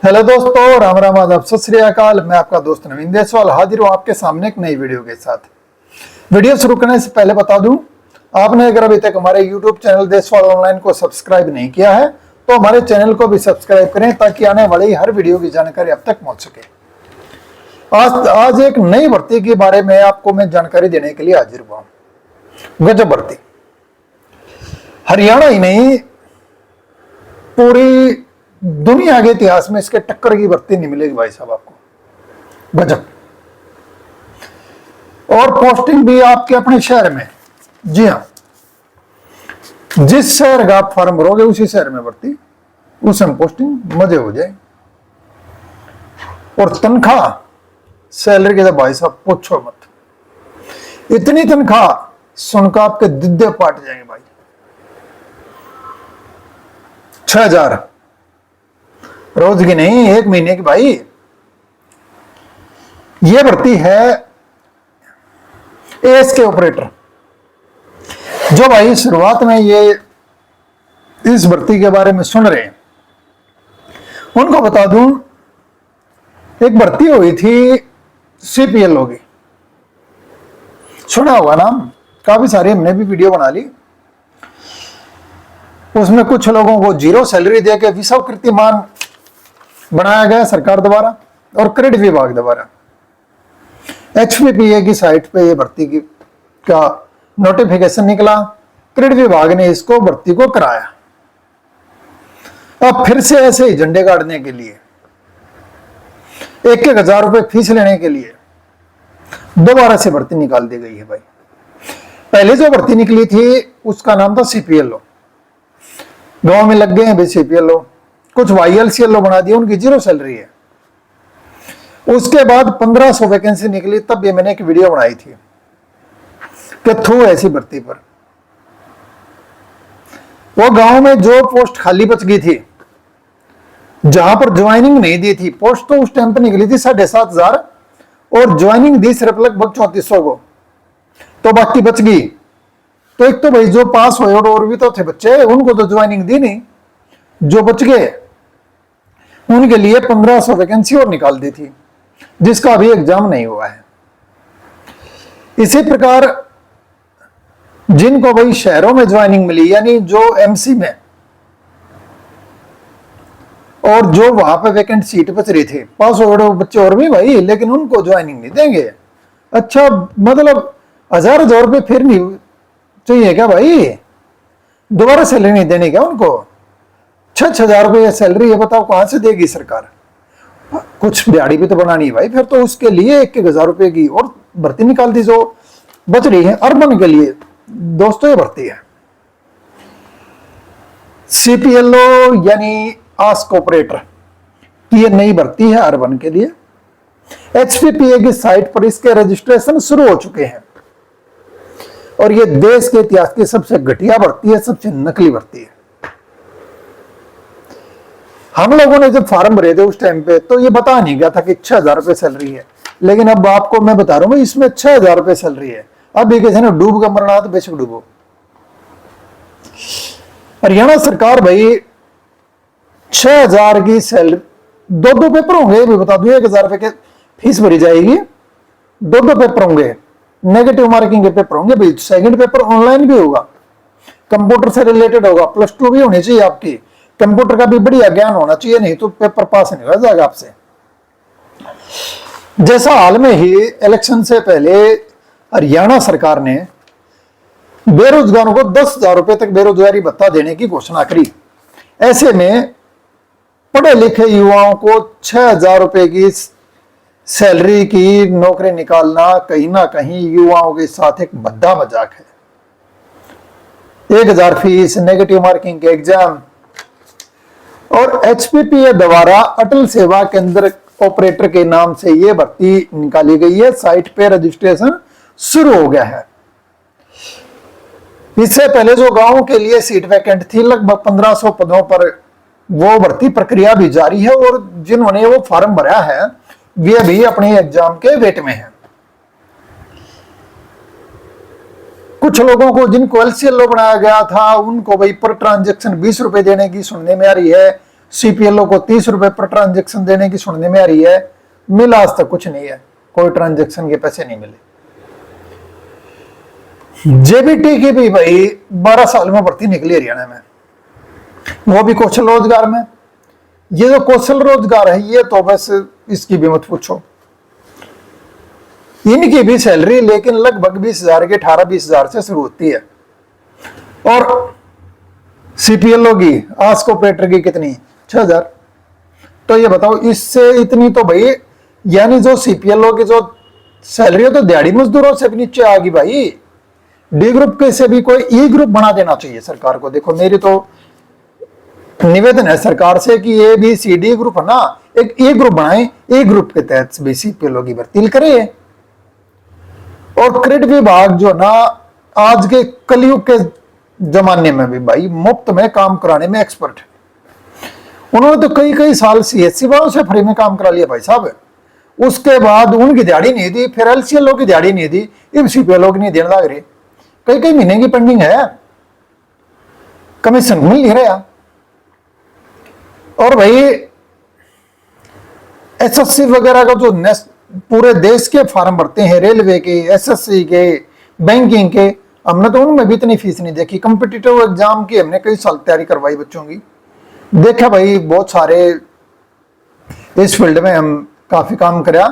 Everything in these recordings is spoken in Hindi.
हेलो दोस्तों, राम राम, आदाब, सत श्री अकाल। मैं आपका दोस्त नवीन देसवाल हाजिर हूँ आपके सामने एक नई वीडियो के साथ। वीडियो शुरू करने से पहले बता दूं, आपने अगर अभी तक हमारे YouTube चैनल देसवाल ऑनलाइन को सब्सक्राइब नहीं किया है तो हमारे चैनल को भी सब्सक्राइब करें ताकि आने वाली हर वीडियो की जानकारी अब तक पहुंच सके। आज एक नई भर्ती के बारे में आपको मैं जानकारी देने के लिए हाजिर हुआ हूं। गजब भर्ती, हरियाणा ही नहीं पूरी दुनिया के इतिहास में इसके टक्कर की भर्ती नहीं मिलेगी भाई साहब आपको। गजब। और पोस्टिंग भी आपके अपने शहर में। जी हाँ, जिस शहर का आप फॉर्म भरोगे उसी शहर में भर्ती, उस समय पोस्टिंग, मजे हो जाए। और तनख्वाह, सैलरी के तो भाई साहब पूछो मत। इतनी तनख्वाह सुनकर आपके दिद्दे पाट जाएंगे भाई। 6,000 रोज की नहीं, एक महीने की भाई। यह भर्ती है एएस के ऑपरेटर। जो भाई शुरुआत में ये इस भर्ती के बारे में सुन रहे हैं उनको बता दूं, एक भर्ती हुई थी सीपीएल होगी, सुना होगा नाम, काफी सारी हमने भी वीडियो बना ली। उसमें कुछ लोगों को 0 सैलरी देके विश्व कीर्तिमान बनाया गया सरकार द्वारा और क्रेडिट विभाग द्वारा। एचपीपीए की साइट पे ये भर्ती का नोटिफिकेशन निकला, क्रेडिट विभाग ने इसको भर्ती को कराया। अब फिर से ऐसे ही झंडे गाड़ने के लिए 1,000 रुपए फीस लेने के लिए दोबारा से भर्ती निकाल दी गई है भाई। पहले जो भर्ती निकली थी उसका नाम था सीपीएलओ। गांव में लग गए हैं भाई सीपीएलओ, कुछ वाईएलसीएलओ बना दिया, उनकी 0 सैलरी है। उसके बाद 1500 वैकेंसी निकली, तब ये मैंने एक वीडियो बनाई थी कि थ्रू ऐसी भर्ती पर। वो गांव में जो पोस्ट खाली बच गई थी, जहां पर ज्वाइनिंग नहीं दी थी, पोस्ट तो उस टाइम पर निकली थी 7,500 और ज्वाइनिंग दी सिर्फ लगभग 3400 को, तो बाकी बच गई। तो एक तो भाई जो पास हुए और भी तो थे बच्चे, उनको तो ज्वाइनिंग दी नहीं, जो बच गए उनके लिए 1500 वैकेंसी और निकाल दी थी, जिसका अभी एग्जाम नहीं हुआ है। इसी प्रकार जिनको भाई शहरों में ज्वाइनिंग मिली, यानी जो एमसी में, और जो वहां पे वैकेंट सीट बच रही थी, पास हो बच्चे और भी भाई, लेकिन उनको ज्वाइनिंग नहीं देंगे। अच्छा, मतलब 1,000 रुपये फिर नहीं चाहिए क्या भाई? दोबारा सैलरी नहीं देने क्या उनको? 6,000 रुपये सैलरी है, बताओ कहां से देगी सरकार? कुछ दिहाड़ी भी तो बनानी है भाई। फिर तो उसके लिए 1,000 रुपये की और भर्ती निकाल दी जो बच रही है अर्बन के लिए। दोस्तों, ये भर्ती है सीपीएलओ यानी आस्क ऑपरेटर की, ये नई भर्ती है अर्बन के लिए। एचपीपीए की साइट पर इसके रजिस्ट्रेशन शुरू हो चुके हैं और ये देश के इतिहास की सबसे घटिया भर्ती है, सबसे नकली भर्ती है। हम लोगों ने जब फॉर्म भरे थे उस टाइम पे तो ये बता नहीं गया था कि 6,000 रुपये सैलरी है, लेकिन अब आपको मैं बता रहा हूं इसमें 6,000 रुपये सैलरी है। अब भी कैसे ना डूब का मरना तो बेशक डूबो। हरियाणा सरकार भाई 6,000 की सैलरी, 2 पेपर होंगे, ये भी बता दूं, 1,000 रुपये के फीस भरी जाएगी, 2 पेपर होंगे, नेगेटिव मार्किंग के पेपर होंगे भाई। सेकंड पेपर ऑनलाइन भी होगा, कंप्यूटर से रिलेटेड होगा, +2 भी होनी चाहिए आपकी, कंप्यूटर का भी बढ़िया ज्ञान होना चाहिए, नहीं तो पेपर पास नहीं हो जाएगा आपसे। जैसा हाल में ही इलेक्शन से पहले हरियाणा सरकार ने बेरोजगारों को 10,000 रुपए तक बेरोजगारी भत्ता देने की घोषणा करी। ऐसे में पढ़े लिखे युवाओं को 6,000 रुपए की सैलरी की नौकरी निकालना कहीं ना कहीं युवाओं के साथ एक भद्दा मजाक है। 1,000 फीस, नेगेटिव मार्किंग के एग्जाम, और एचपीपीए द्वारा अटल सेवा केंद्र ऑपरेटर के नाम से यह भर्ती निकाली गई है। साइट पे रजिस्ट्रेशन शुरू हो गया है। इससे पहले जो गांवों के लिए सीट वैकेंट थी, लगभग 1,500 पदों पर वो भर्ती प्रक्रिया भी जारी है और जिन्होंने वो फॉर्म भरा है वे भी अपने एग्जाम के वेट में है। कुछ लोगों को जिनको एलसीएलओ बनाया गया था उनको भाई पर ट्रांजैक्शन 20 रुपए देने की सुनने में आ रही है। सीपीएलओ को 30 रुपए पर ट्रांजेक्शन देने की सुनने में आ रही है। मिला आज तक कुछ नहीं है, कोई ट्रांजेक्शन के पैसे नहीं मिले। जेबीटी की भी भाई 12 साल में भर्ती निकली हरियाणा में, वो भी कौशल रोजगार में। ये जो कौशल रोजगार है ये तो बस इसकी भी मत पूछो, इनकी भी सैलरी लेकिन लगभग 20,000 के 18-20,000 से शुरू होती है। और सीपीएलओ की आज को ऑपरेटर की कितनी 6,000। तो ये बताओ इससे इतनी तो भाई, यानी जो सीपीएलओ की जो सैलरी है तो दिहाड़ी मजदूरों से भी नीचे आ गई भाई। डी ग्रुप के से भी कोई ई ग्रुप बना देना चाहिए सरकार को। देखो मेरी तो निवेदन है सरकार से कि A B C D group है ना, एक ई ग्रुप बनाए, ए ग्रुप के तहत भी सीपीएलओ की भर्ती करे। और क्रेडिट विभाग जो ना आज के कलयुग के जमाने में भी भाई मुफ्त में काम कराने में एक्सपर्ट है। उन्होंने तो कई साल सीएससी वालों से फ्री में काम करा लिया भाई साहब। उसके बाद उनकी दिहाड़ी नहीं दी, फिर एलसीएलओ की दिहाड़ी नहीं दी, अब सीपीएलओ की नहीं देने लग रही। कई महीने की पेंडिंग है, कमीशन मिल नहीं रहा। और भाई एसएससी वगैरह का जो पूरे देश के फॉर्म भरते हैं, रेलवे के, एसएससी के, बैंकिंग के, हमने तो उनमें भी इतनी फीस नहीं देखी। कॉम्पिटिटिव एग्जाम की हमने कई साल तैयारी करवाई बच्चों की, देखा भाई बहुत सारे इस फील्ड में हम काफी काम करा,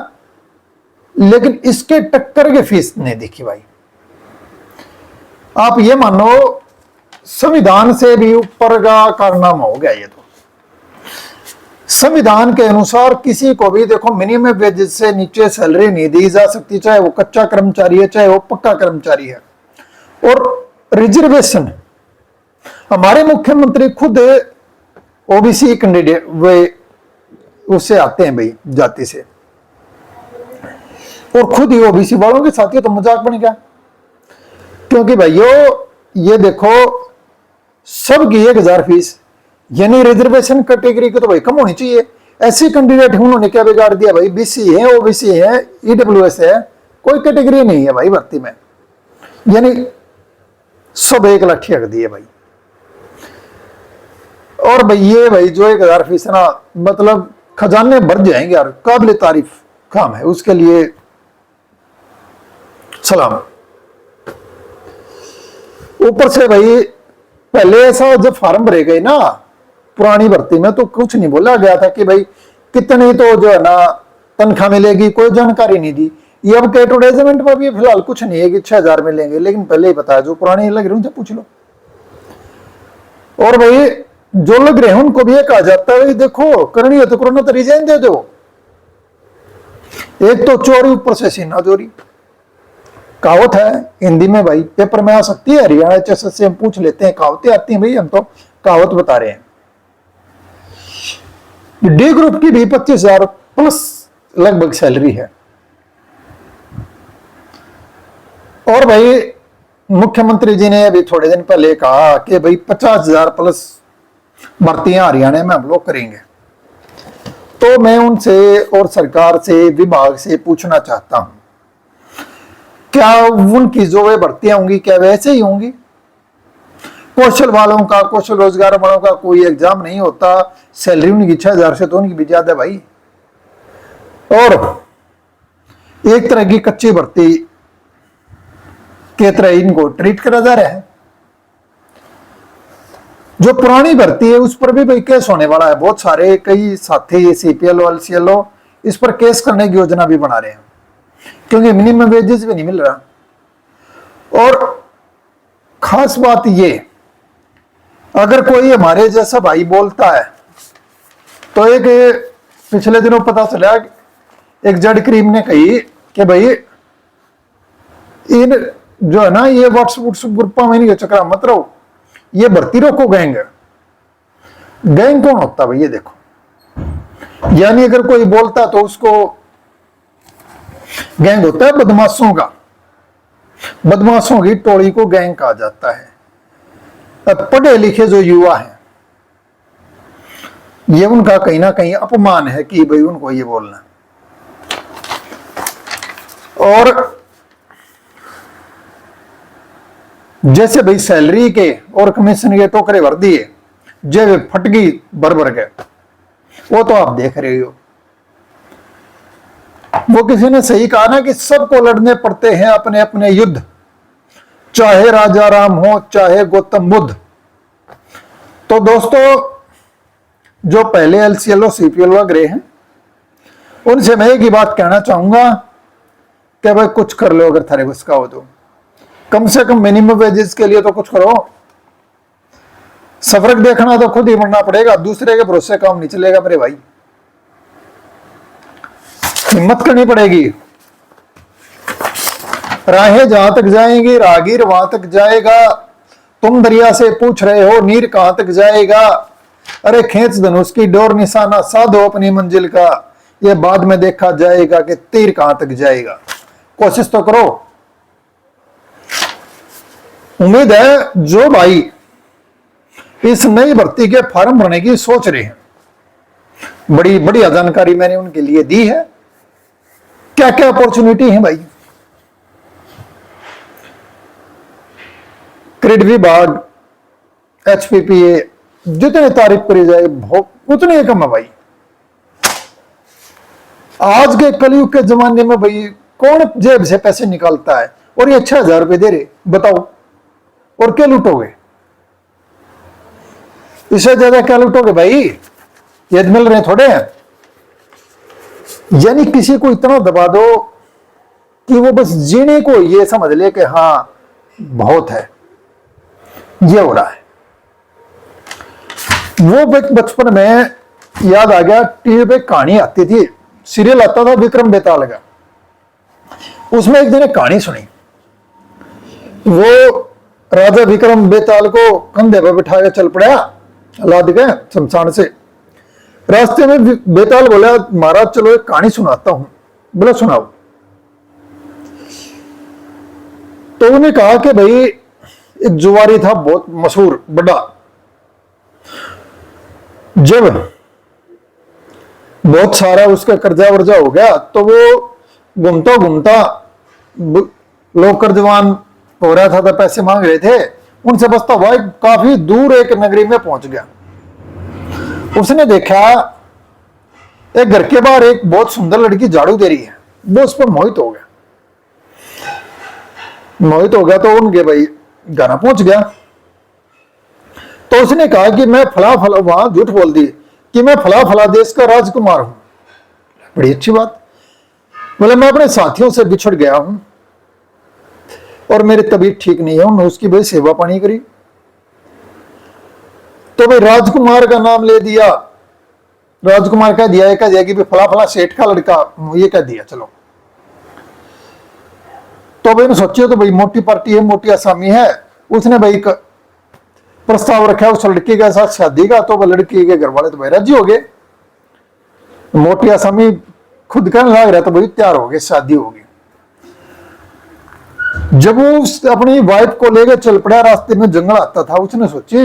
लेकिन इसके टक्कर की फीस नहीं देखी भाई। आप ये मानो संविधान से भी ऊपर का कारनामा हो गया ये तो। संविधान के अनुसार किसी को भी देखो मिनिमम वेजेस से नीचे सैलरी नहीं दी जा सकती, चाहे वो कच्चा कर्मचारी है चाहे वो पक्का कर्मचारी है। और रिजर्वेशन हमारे मुख्यमंत्री खुद ओबीसी कैंडिडेट वे उससे आते हैं भाई जाति से, और खुद ही ओबीसी वालों के साथ ही तो मजाक बन गया। क्योंकि भाइयों ये देखो सबकी 1,000 फीस, यानी रिजर्वेशन कैटेगरी को तो भाई कम होनी चाहिए। ऐसे कैंडिडेट उन्होंने क्या बिगाड़ दिया भाई, बीसी है, ओबीसी है, ईडब्ल्यूएस है, कोई कैटेगरी नहीं है भाई भर्ती में, यानी सब एक लाठी रख दी है भाई। और भाई ये भाई जो 1,000 फीस ना, मतलब खजाने भर जाएंगे यार, काबिल तारीफ काम है, उसके लिए सलाम। ऊपर से भाई पहले ऐसा जब फॉर्म भरे गए ना पुरानी भर्ती में तो कुछ नहीं बोला गया था कि भाई कितनी तो जो है ना तनख्वाह मिलेगी, कोई जानकारी नहीं दी। ये अब एडवर्टाइजमेंट में भी फिलहाल कुछ नहीं है कि 6,000 मिलेंगे, लेकिन पहले ही बताया जो पुराने लग रहे हैं उनसे पूछ लो। और भाई जो लग रहे हैं उनको भी ये कहा जाता है देखो करनी है तो करो ना तो रिजाइन दे दो। एक तो चोरी ऊपर से सीना चोरी, कहावत है हिंदी में भाई, पेपर में आ सकती है, हरियाणा एचएसएस से हम पूछ लेते हैं, कहावतें आती हैं भाई, हम तो कहावत बता रहे हैं। डी ग्रुप की भी 25,000 प्लस लगभग सैलरी है। और भाई मुख्यमंत्री जी ने अभी थोड़े दिन पहले कहा कि भाई 50,000 प्लस भर्तियां हरियाणा में हम लोग करेंगे। तो मैं उनसे और सरकार से, विभाग से पूछना चाहता हूं, क्या उनकी जो वे भर्तियां होंगी क्या वैसे ही होंगी? कौशल वालों का, कौशल रोजगार वालों का कोई एग्जाम नहीं होता, सैलरी उनकी 6,000 से तो उनकी भी ज्यादा भाई। और एक तरह की कच्ची भर्ती के तरह इनको ट्रीट करा जा रहा है। जो पुरानी भर्ती है उस पर भी भाई केस होने वाला है। बहुत सारे कई साथी सीपीएलओ, एलसीएलओ इस पर केस करने की योजना भी बना रहे हैं, क्योंकि मिनिमम वेजेस भी नहीं मिल रहा। और खास बात ये, अगर कोई हमारे जैसा भाई बोलता है तो एक पिछले दिनों पता चला एक जड क्रीम ने कही कि भाई इन जो है ना ये व्हाट्सएप ग्रुपों में नहीं चक्कर मत रहो, ये भर्ती रोको गैंग। गैंग कौन होता है भाई ये देखो, यानी अगर कोई बोलता तो उसको गैंग होता है बदमाशों का, बदमाशों की टोली को गैंग कहा जाता है। अब पढ़े लिखे जो युवा हैं ये उनका कहीं ना कहीं अपमान है कि भाई उनको ये बोलना। और जैसे भाई सैलरी के और कमीशन के टोकरे भर दिए, जब फट गई भर भर के, वो तो आप देख रहे हो। वो किसी ने सही कहा ना कि सबको लड़ने पड़ते हैं अपने अपने युद्ध, चाहे राजा राम हो चाहे गौतम बुद्ध। तो दोस्तों, जो पहले एलसीएल और सीपीएल वगैरह हैं, उनसे मैं एक ही बात कहना चाहूंगा कि भाई कुछ कर लो, अगर थारे बस का हो तो कम से कम मिनिमम वेजेस के लिए तो कुछ करो। सफरक देखना तो खुद ही बढ़ना पड़ेगा, दूसरे के भरोसे काम नहीं चलेगा मेरे भाई। हिम्मत करनी पड़ेगी। राहें जहां तक जाएंगी राहगीर वहां तक जाएगा। तुम दरिया से पूछ रहे हो नीर कहां तक जाएगा, अरे खींच धनुष की डोर निशाना साधो अपनी मंजिल का, ये बाद में देखा जाएगा कि तीर कहां तक जाएगा। कोशिश तो करो। उम्मीद है जो भाई इस नई भर्ती के फॉर्म भरने की सोच रहे हैं, बड़ी बढ़िया जानकारी मैंने उनके लिए दी है। क्या क्या अपॉर्चुनिटी है भाई। क्रेडिट विभाग, एचपीपीए, जितने तारीफ करी जाए उतने ही कम है भाई। आज के कलयुग के जमाने में भाई कौन जेब से पैसे निकालता है, और ये 6,000 रुपए दे रहे, बताओ और क्या लूटोगे? इससे ज्यादा क्या लूटोगे भाई? ये मिल रहे थोड़े हैं। यानी किसी को इतना दबा दो कि वो बस जीने को ये समझ ले कि हाँ बहुत है, ये हो रहा है। वो बचपन में याद आ गया, टीवी पे कहानी आती थी, सीरियल आता था विक्रम बेताल का, उसमें एक दिन एक कहानी सुनी। वो राजा विक्रम बेताल को कंधे पर बिठा के चल पड़ा, लाद गए शमशान से। रास्ते में बेताल बोला, महाराज चलो एक कहानी सुनाता हूं। बोला सुनाओ। तो उन्होंने कहा कि भाई एक जुआरी था बहुत मशहूर बड़ा, जब बहुत सारा उसका कर्जा वर्जा हो गया तो वो घूमता घूमता, लोग कर्जवान हो रहा था तो पैसे मांग रहे थे, उनसे बसता हुआ काफी दूर एक नगरी में पहुंच गया। उसने देखा एक घर के बाहर एक बहुत सुंदर लड़की झाड़ू दे रही है, वो उस पर मोहित हो गया। तो उनके भाई घर पहुंच गया। तो उसने कहा कि मैं फला फला, वहां झूठ बोल दी कि मैं फला फला देश का राजकुमार हूं। बड़ी अच्छी बात। बोले मैं अपने साथियों से बिछड़ गया हूं और मेरी तबीयत ठीक नहीं है। उन्होंने उसकी भाई सेवा पानी करी। तो भाई राजकुमार का नाम ले दिया, राजकुमार कह दिया, कह दिया कि फला फला सेठ का लड़का, ये कह दिया चलो। तो भाई ने सोचे तो भाई मोटी पार्टी है, मोटी आसामी है। उसने भाई प्रस्ताव रखा उस लड़की के साथ शादी का। तो वह लड़की के घर वाले तो भाई राजी हो गए। मोटी आसामी खुद कहने लग रहा, तो भाई तैयार हो गए, शादी होगी। जब वो अपनी वाइफ को लेकर चल पड़ा, रास्ते में जंगल आता था, उसने सोची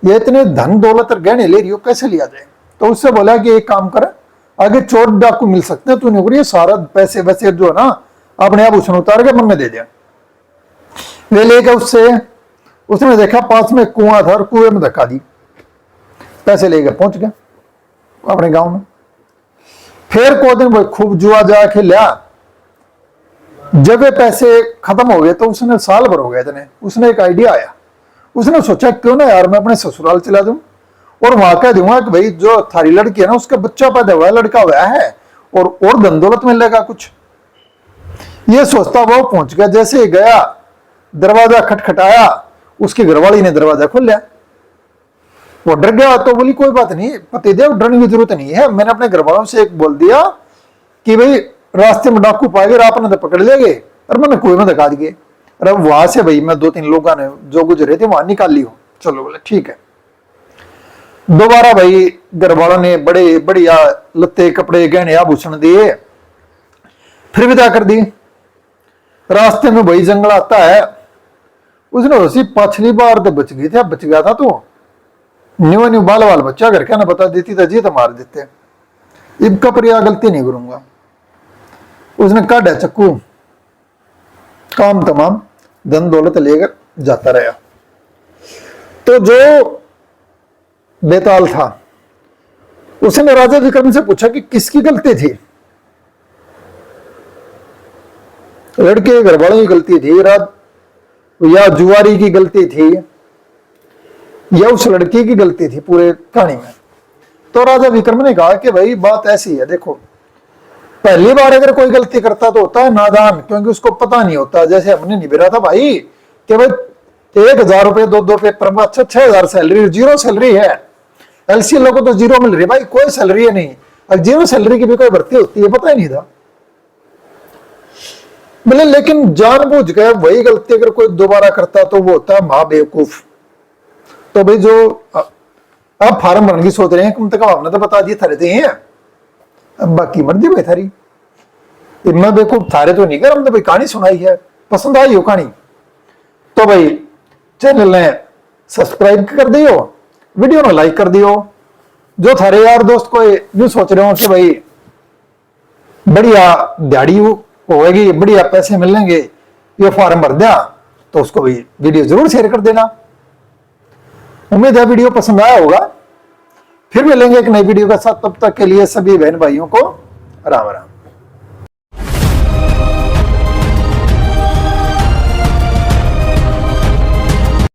ये इतने धन दौलत और गहने ले रही हो, कैसे लिया जाए। तो उससे बोला कि एक काम कर, आगे चोर डाकू मिल सकते हैं, तूने ये सारा पैसे वैसे जो है ना अपने आप उसने उतार के मन में दे दिया। ले लेकर उसने देखा पास में कुआं था और कुएं में धक्का दी, पैसे लेकर पहुंच गया अपने गांव में। फिर को दिन वो खूब जुआ जा खेला। जब पैसे खत्म हो गए तो उसने साल भर हो गए इतने, उसने एक आइडिया आया। उसने सोचा क्यों ना यार मैं अपने ससुराल चला दूं और वहां कह दूंगा कि भाई जो थारी लड़की है ना उसका बच्चा पैदा हुआ है, लड़का हुआ है, और धन दौलत मिलेगा कुछ। ये सोचता वो पहुंच गया। जैसे ही गया, दरवाजा खटखटाया, उसकी घरवाली ने दरवाजा खोल लिया। वो डर गया। तो बोली कोई बात नहीं पतिदेव, डरने की जरूरत नहीं है, मैंने अपने घर वालों से एक बोल दिया कि भाई रास्ते में डाकू पाएंगे, आपने तो पकड़ लेंगे, और मैंने कुएं में धक्का दिए। अरे वहां से भाई मैं 2-3 लोगों ने जो गुजरे थे वहां निकाल ली हो। चलो बोले ठीक है। दोबारा भाई घर वालों ने बड़े बढ़िया लत्ते कपड़े गहने आभूषण दिए, फिर विदा कर दी। रास्ते में भाई जंगल आता है। उसने वैसी पिछली बार तो बच गई थी, अब बच गया था तो न्यू न्यू बाल बाल बच्चा घर क्या ना बता देती था, जी तो मार देते। इनका पर यह गलती नहीं करूंगा। उसने काटा चक्कू, काम तमाम, धन दौलत लेकर जाता रहा। तो जो बेताल था उसने राजा विक्रम से पूछा कि किसकी गलती थी। लड़के के घर वालों की गलती थी, या जुआरी की गलती थी, या उस लड़की की गलती थी पूरे कहानी में। तो राजा विक्रम ने कहा कि भाई बात ऐसी है, देखो पहली बार अगर कोई गलती करता तो होता है नादान, क्योंकि उसको पता नहीं होता। जैसे हमने निभेरा था भाई कि भाई 1,000 रुपए दो पेपर में, अच्छा 6,000 सैलरी, जीरो सैलरी है। एलसी लोगों को तो जीरो मिल रही है भाई, कोई सैलरी है नहीं। अब जीरो सैलरी की भी कोई भर्ती होती है, पता ही नहीं था। बोले लेकिन जानबूझ के वही गलती अगर कोई दोबारा करता तो वो होता है महाबेवकूफ। तो भाई जो अब फार्म भरने की सोच रहे हैं, कम से कम आपने तो बता दिए थारे थे हैं, अब बाकी मर्जी भाई थारी। मैं बेवकूफ थारे तो नहीं कर, हमने भाई कहानी सुनाई है, पसंद आई हो कहानी तो भाई चैनल ने सब्सक्राइब कर दियो, वीडियो में लाइक कर दियो। जो थारे यार दोस्त को यूं सोच रहे हो कि भाई बढ़िया दिहाड़ी होगी, बढ़िया पैसे मिलेंगे, ये फॉर्म भर दिया, तो उसको भी वीडियो जरूर शेयर कर देना। उम्मीद है वीडियो पसंद आया होगा। फिर मिलेंगे एक नई वीडियो के साथ, तब तक के लिए सभी बहन भाइयों को राम राम।